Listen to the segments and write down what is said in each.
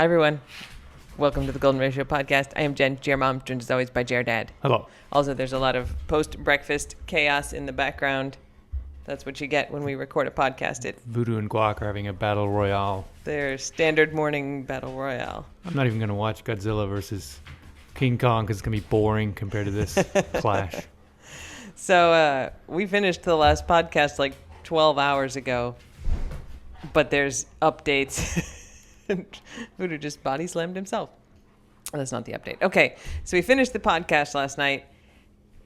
Hi, everyone. Welcome to the Golden Ratio Podcast. I am Jen, JR Mom, joined as always by JR Dad. Hello. Also, there's a lot of post-breakfast chaos in the background. That's what you get when we record a podcast. Voodoo and Guac are having a battle royale. Their standard morning battle royale. I'm not even going to watch Godzilla versus King Kong because it's going to be boring compared to this clash. So we finished the last podcast like 12 hours ago, but there's updates. Voodoo just body slammed himself. That's not the update. Okay, so we finished the podcast last night.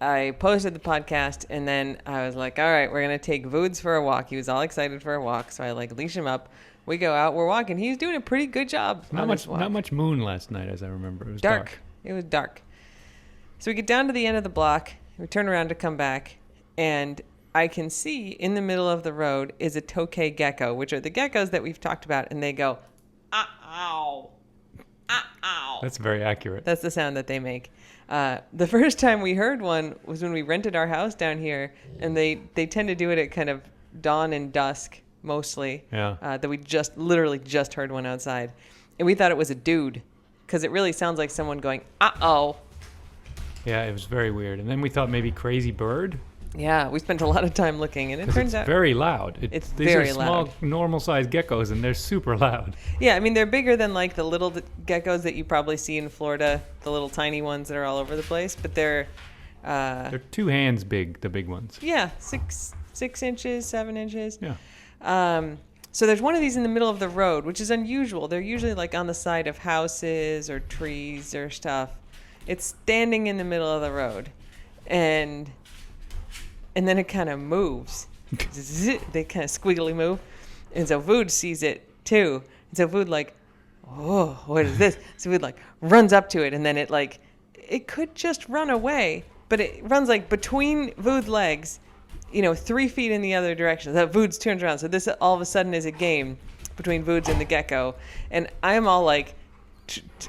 I posted the podcast, and then I was like, all right, we're going to take Voods for a walk. He was all excited for a walk, so I leash him up. We go out, we're walking. He's doing a pretty good job. Not much moon last night, as I remember. It was dark. It was dark. So we get down to the end of the block. We turn around to come back, and I can see in the middle of the road is a tokay gecko, which are the geckos that we've talked about, and they go, ow, ow. That's very accurate. That's the sound that they make. The first time we heard one was when we rented our house down here, and they tend to do it at kind of dawn and dusk mostly. Yeah. That we literally just heard one outside, and we thought it was a dude because it really sounds like someone going, uh-oh. Yeah, it was very weird. And then we thought maybe crazy bird. Yeah, we spent a lot of time looking, and it turns out very loud. It's these very are small, loud. normal-sized geckos, and they're super loud. Yeah, I mean, they're bigger than like the little geckos that you probably see in Florida, the little tiny ones that are all over the place, but they're 2 hands big, the big ones. Yeah, 6 inches, 7 inches. Yeah. So there's one of these in the middle of the road, which is unusual. They're usually like on the side of houses or trees or stuff. It's standing in the middle of the road, and then it kind of moves. They kind of squiggly move. And so Vood sees it too. And so Vood like, oh, what is this? So Vood like runs up to it, and then it could just run away, but it runs like between Vood's legs, 3 feet in the other direction. That Vood's turns around. So this all of a sudden is a game between Vood's and the gecko. And I'm all like,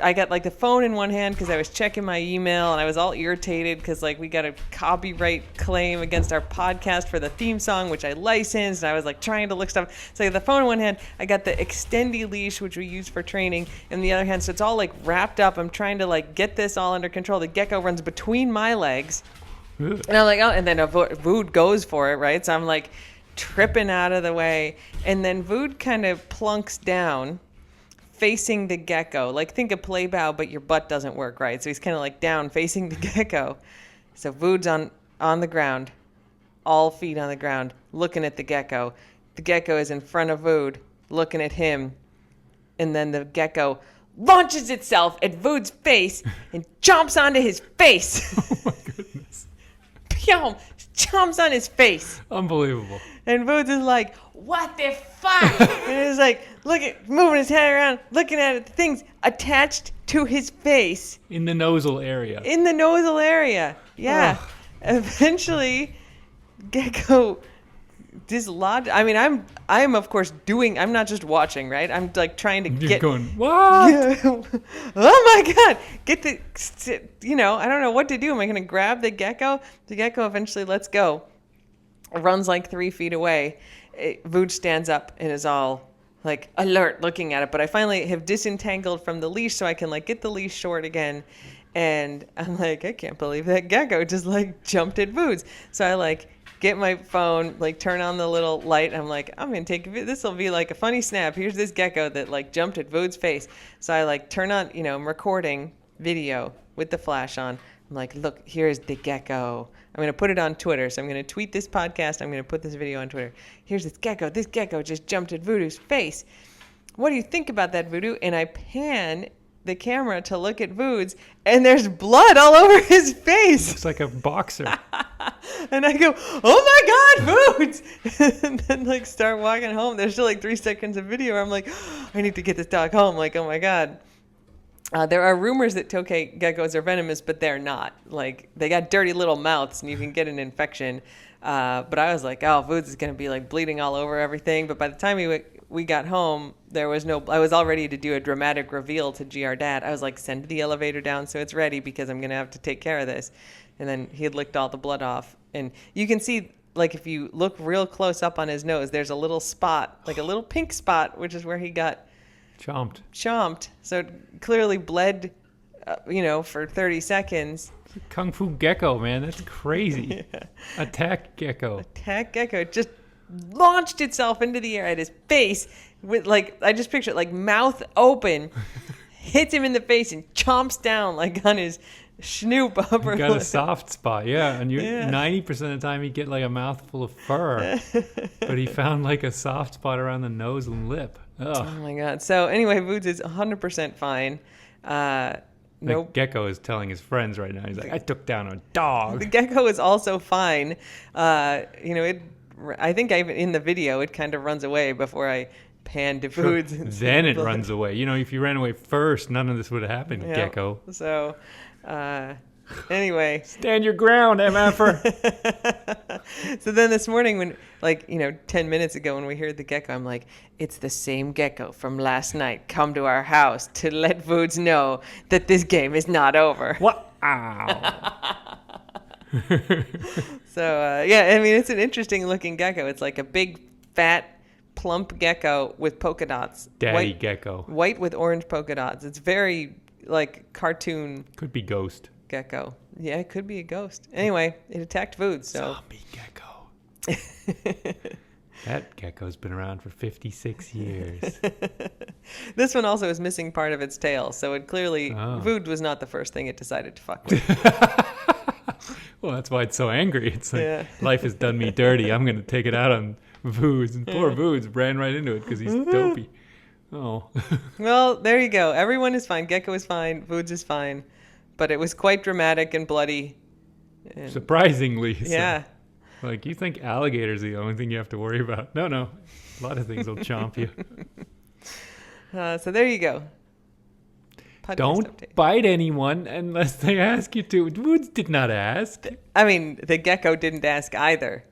I got like the phone in one hand because I was checking my email, and I was all irritated because like we got a copyright claim against our podcast for the theme song, which I licensed, and I was like trying to look stuff. So I got the phone in one hand, I got the extendy leash, which we use for training, in the other hand. So it's all like wrapped up. I'm trying to like get this all under control. The gecko runs between my legs, and I'm like, oh, and then Vood goes for it, right? So I'm like tripping out of the way, and then Vood kind of plunks down facing the gecko. Like think of play bow, but your butt doesn't work right. So he's kind of like down facing the gecko. So Vood's on the ground, all feet on the ground, looking at the gecko. The gecko is in front of Vood, looking at him. And then the gecko launches itself at Vood's face and chomps onto his face. Oh my goodness. Pyom! Chomps on his face. Unbelievable. And Vood's is like, what the fuck? And he's like, moving his head around, looking at it. The thing's attached to his face. In the nosal area. Yeah. Ugh. Eventually, gecko dislodged. I mean, I'm of course I'm not just watching, right? I'm like trying to You're get. going, what? Oh my God. I don't know what to do. Am I going to grab the gecko? The gecko eventually lets go. Runs like 3 feet away. Vood stands up and is all like alert looking at it, but I finally have disentangled from the leash so I can like get the leash short again, and I'm like, I can't believe that gecko just like jumped at Vood's. So I like get my phone, like turn on the little light, and I'm like, I'm gonna take this will be like a funny snap. Here's this gecko that like jumped at Vood's face. So I like turn on, I'm recording video with the flash on. I'm like, look, here's the gecko. I'm going to put it on Twitter. So I'm going to tweet this podcast. I'm going to put this video on Twitter. Here's this gecko. This gecko just jumped at Voodoo's face. What do you think about that, Voodoo? And I pan the camera to look at Vood's, and there's blood all over his face. Looks like a boxer. And I go, oh my God, Vood's! And then like start walking home. There's still like 3 seconds of video where I'm like, I need to get this dog home. Like, oh my God. There are rumors that tokay geckos are venomous, but they're not. Like, they got dirty little mouths, and you can get an infection. But I was like, oh, Voods is going to be, like, bleeding all over everything. But by the time we got home, I was all ready to do a dramatic reveal to GR Dad. I was like, send the elevator down so it's ready because I'm going to have to take care of this. And then he had licked all the blood off. And you can see, like, if you look real close up on his nose, there's a little spot, like a little pink spot, which is where he got Chomped. So it clearly bled, for 30 seconds. Kung Fu gecko, man. That's crazy. Yeah. Attack gecko. Attack gecko. It just launched itself into the air at his face with I just picture it mouth open, hits him in the face and chomps down on his snoop upper You got lip. a soft spot, yeah. And 90% of the time you get a mouthful of fur. But he found a soft spot around the nose and lip. Oh Ugh. my God. So anyway, Voods is 100% fine. The gecko is telling his friends right now. He's like, I took down a dog. The gecko is also fine. I think in the video it kind of runs away before I pan to Voods. Then it runs away. If you ran away first, none of this would have happened, Yeah. gecko. So, anyway. Stand your ground, MFer. So then this morning when 10 minutes ago when we heard the gecko, I'm like, it's the same gecko from last night come to our house to let Voods know that this game is not over. What? Ow. So, it's an interesting looking gecko. It's like a big, fat, plump gecko with polka dots. Daddy gecko. White with orange polka dots. It's very cartoon Could be ghost. gecko. Yeah, it could be a ghost. Anyway, it attacked Voods. So. Zombie gecko. That gecko's been around for 56 years. This one also is missing part of its tail, so it clearly Vood was not the first thing it decided to fuck with. Well, that's why it's so angry. It's life has done me dirty. I'm going to take it out on Voods. And poor Voods ran right into it because he's dopey. Oh. Well, there you go. Everyone is fine. Gecko is fine. Voods is fine. But it was quite dramatic and bloody. And surprisingly. Yeah. So. You think alligators are the only thing you have to worry about. No. A lot of things will chomp you. So there you go. Podcast Don't update. bite anyone unless they ask you to. Woods did not ask. The gecko didn't ask either.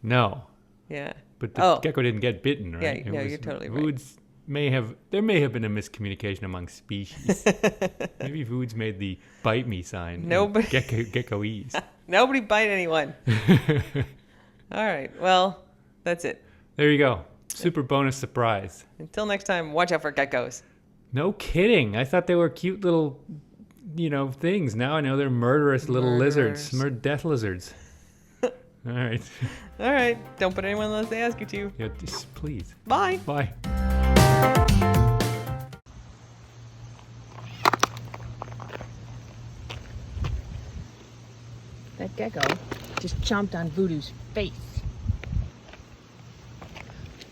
No. Yeah. But the gecko didn't get bitten, right? Yeah, you're totally right. Woods there may have been a miscommunication among species. Maybe Woods made the bite me sign. Nobody. Geckoese. Nobody bite anyone. All right. Well, that's it. There you go. Super bonus surprise. Until next time, watch out for geckos. No kidding. I thought they were cute little, things. Now I know they're murderous little lizards. Death lizards. All right. All right. Don't put anyone unless they ask you to. Yeah, just please. Bye. Bye. That gecko just chomped on Voodoo's face.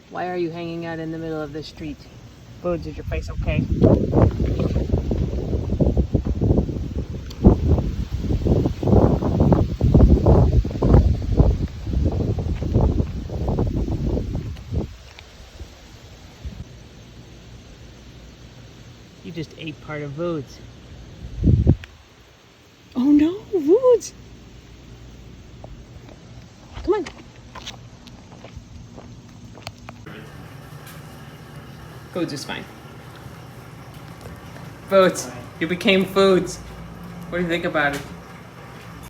Why are you hanging out in the middle of the street? Voods, is your face okay? You just ate part of Voods. Oh no, Voods! Come on. Foods is fine. Foods. You became Foods. What do you think about it?